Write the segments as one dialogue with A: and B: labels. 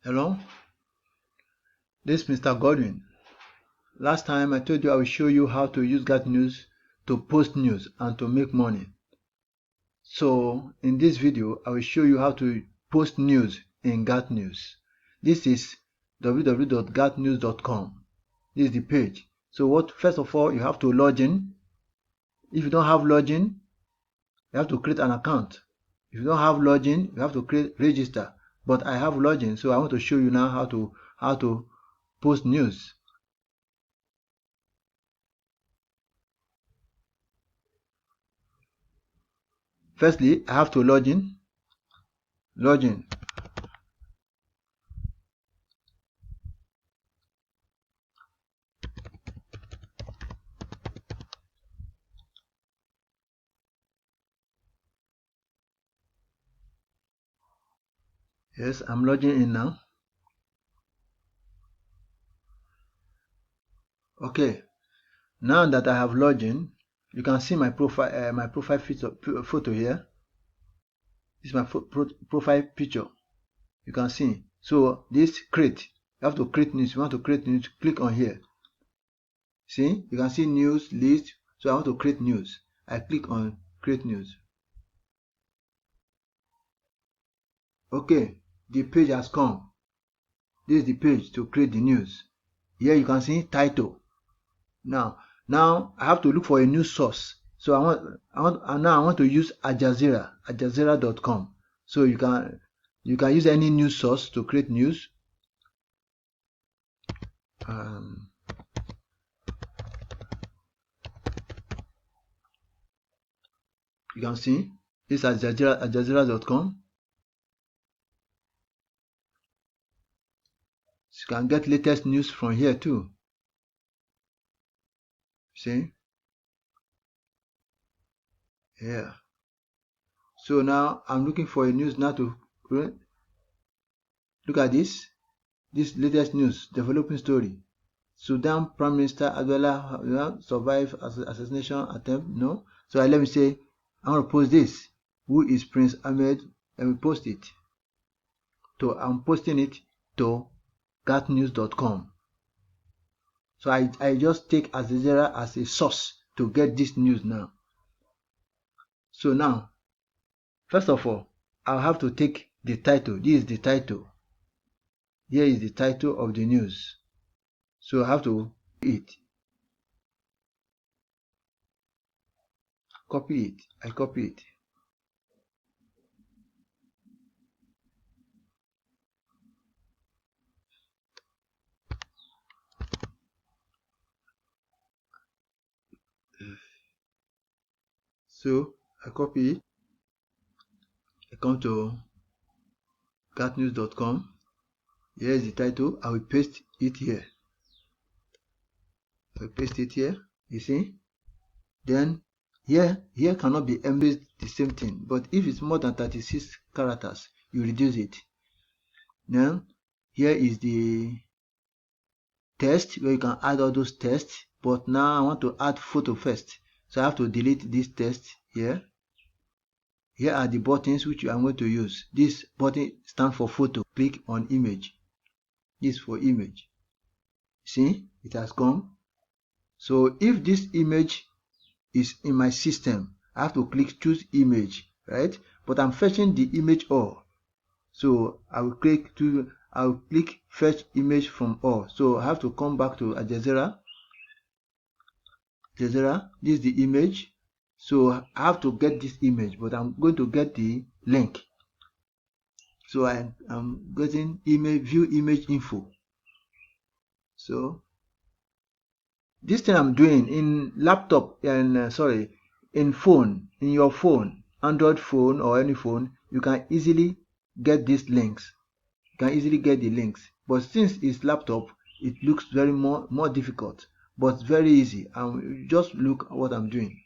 A: Hello, this is Mr. Godwin. Last time I told you I will show you how to use Gat News to post news and to make money. So in this video, I will show you how to post news in Gat News. This is www.gatnews.com. This is the page. So first of all, you have to log in. If you don't have login, you have to create an account. If you don't have login, you have to register. But I have login, so I want to show you now how to post news. Firstly, I have to log in. Yes, I'm logging in now. Okay, now that I have logged in, you can see my profile photo here. This is my profile picture. You can see. So this create. You have to create news. You want to create news, click on here. See, you can see news list. So I want to create news. I click on create news. Okay, the page has come. This is the page to create the news. Here you can see title. Now I have to look for a news source. So I want to use Aljazeera.com. So you can use any news source to create news. You can see this is Aljazeera.com. You can get latest news from here too. See? Yeah. So now I'm looking for a news now to look at this latest news, developing story. Sudan Prime Minister Abdullah survived assassination attempt. No. So let me say I want to post this. Who is Prince Ahmed? Let me post it. So I'm posting it to gatnews.com. So I just take Aljazeera as a source to get this news now. So now, first of all, I'll have to take the title. This is the title. Here is the title of the news. So I have to copy it. I copy it. So I copy it. I come to gatnews.com. Here is the title. I will paste it here. I paste it here. You see? Then here cannot be embraced the same thing. But if it's more than 36 characters, you reduce it. Then here is the text where you can add all those texts. But now I want to add photo first. So I have to delete this text here. Here are the buttons which I'm going to use. This button stands for photo. Click on image. This for image. See, it has come. So if this image is in my system, I have to click choose image, right? But I'm fetching the image all. So I will click fetch image from all. So I have to come back to Aljazeera. This is the image. So I have to get this image, but I'm going to get the link. So I'm getting view image info. So this thing I'm doing in laptop and in your phone, Android phone or any phone, you can easily get these links. You can easily get the links. But since it's laptop, it looks very more difficult, but very easy. And just look at what I'm doing.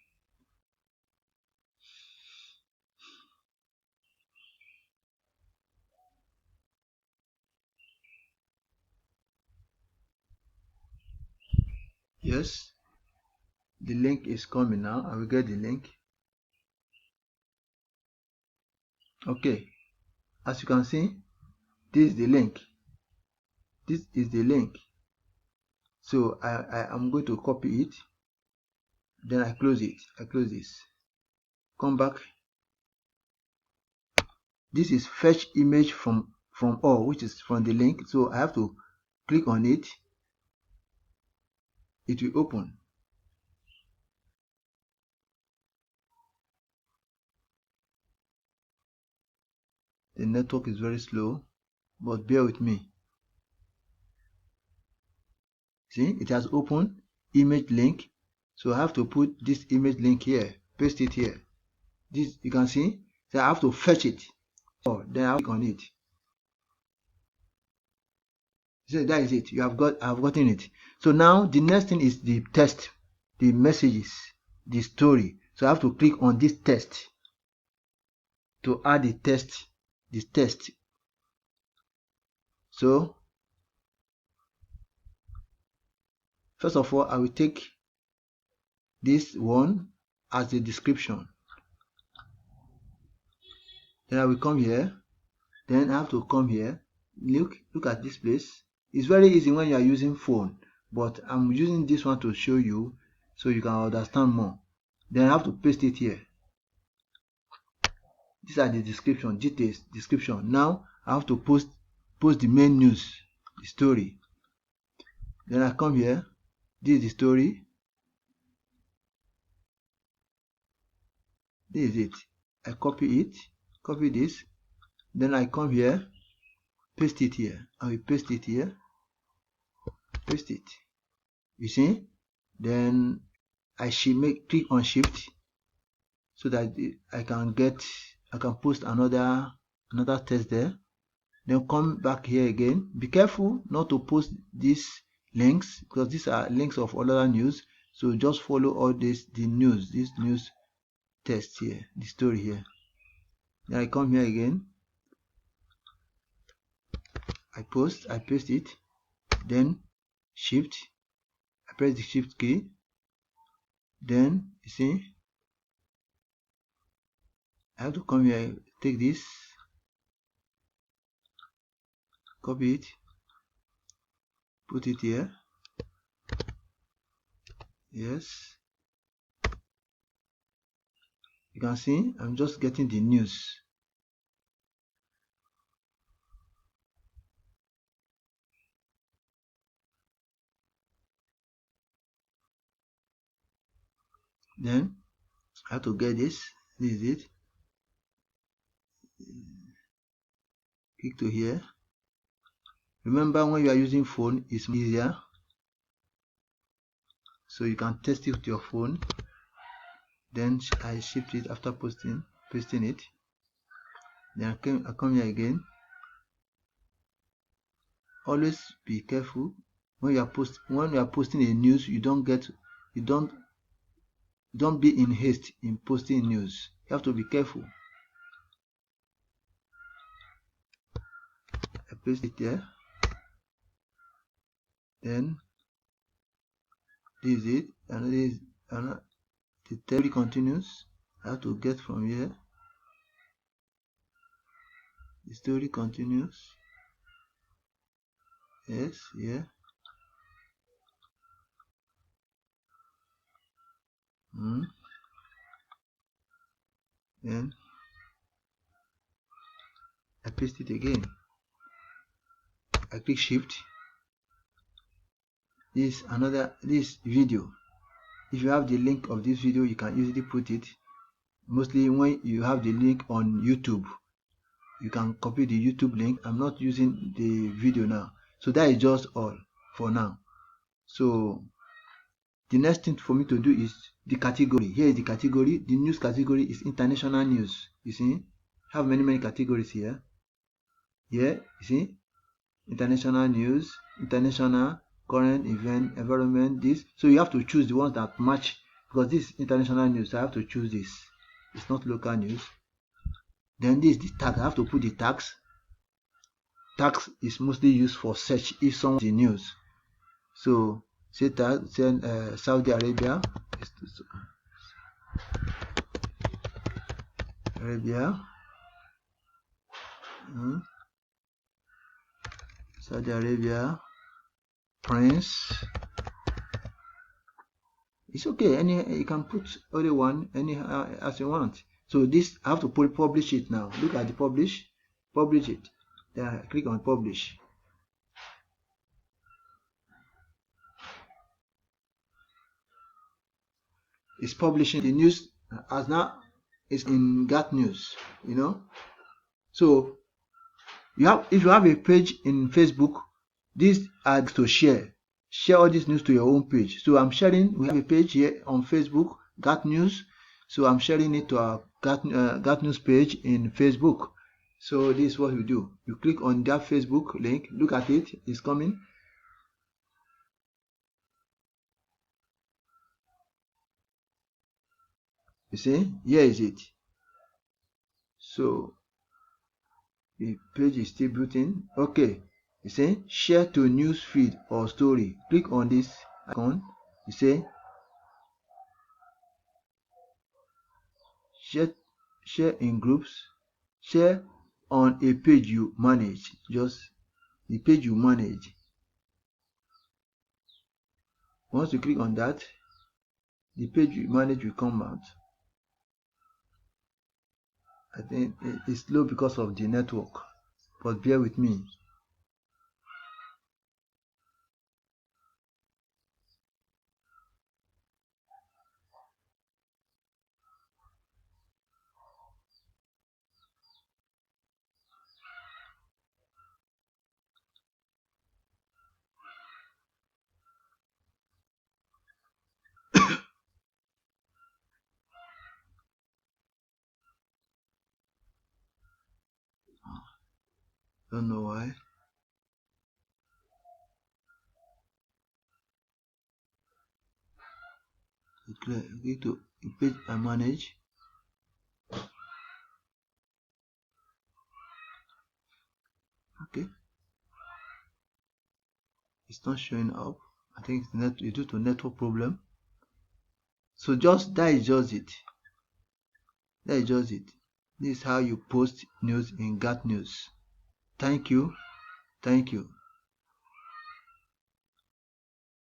A: Yes, the link is coming now. I will get the link. Okay, as you can see, this is the link. This is the link. So I am going to copy it. Then I close it. I close this. Come back. This is fetch image from all, which is from the link. So I have to click on it. It will open. The network is very slow, but bear with me. See, it has opened image link. So I have to put this image link here, paste it here. This you can see. So I have to fetch it. Oh, then I click on it. So that is it. I've gotten it. So now the next thing is the text, the messages, the story. So I have to click on this text to add the text, this text. So first of all, I will take this one as the description. Then I will come here. Then I have to come here. Look at this place. It's very easy when you are using phone, but I'm using this one to show you so you can understand more. Then I have to paste it here. These are the description, details, description. Now I have to post the main news, the story. Then I come here. This is the story. This is it. I copy it, copy this. Then I come here, paste it here. I will paste it here. Paste it. You see? Then I should click on shift so that I can post another text there. Then come back here again. Be careful not to post these links because these are links of other news. So just follow all this, the news, this news text here, the story here. Then I come here again. I paste it. Then shift. I press the shift key. Then you see, I have to come here, take this, copy it, put it here. Yes, you can see I'm just getting the news. Then I have to get this. This is it. Click to here. Remember, when you are using phone, it's easier, so you can test it with your phone. Then I shift it after pasting it. Then I come here again. Always be careful when you are posting a news. You don't be in haste in posting news. You have to be careful. I paste it there. Then this is it, and the story continues. I have to get from here. The story continues. Yes, yeah. Then I paste it again. I click shift. This video. If you have the link of this video, you can easily put it. Mostly when you have the link on YouTube, you can copy the YouTube link. I'm not using the video now, so that is just all for now. So the next thing for me to do is the category. Here is the category. The news category is international news. You see, have many categories here. Here, you see, international news, international, current event, environment, this. So you have to choose the ones that match, because this is international news. So I have to choose this. It's not local news. Then this is the tag. I have to put the tags. Tags is mostly used for search if someone the news. So say tag, Saudi Arabia. Saudi Arabia. friends. It's okay. You can put only one as you want. So this I have to publish it now. Look at the publish it. Then I click on publish. It's publishing the news as now it's in GAT News, So if you have a page in Facebook, these are to share all this news to your own page. So I'm sharing. We have a page here on Facebook, GAT News. So I'm sharing it to our GAT News page in Facebook. So this is what you do. You click on that Facebook link. Look at it. It's coming. You see, here is it. So the page is still built-in. Okay, you say share to news feed or story. Click on this icon. You say share in groups, share on a page you manage, just the page you manage. Once you click on that, the page you manage will come out. I think it's slow because of the network, but bear with me. Don't know why. Click to page I manage. Okay, it's not showing up. I think it's due to network problem. So that is just it. This is how you post news in GAT News. Thank you.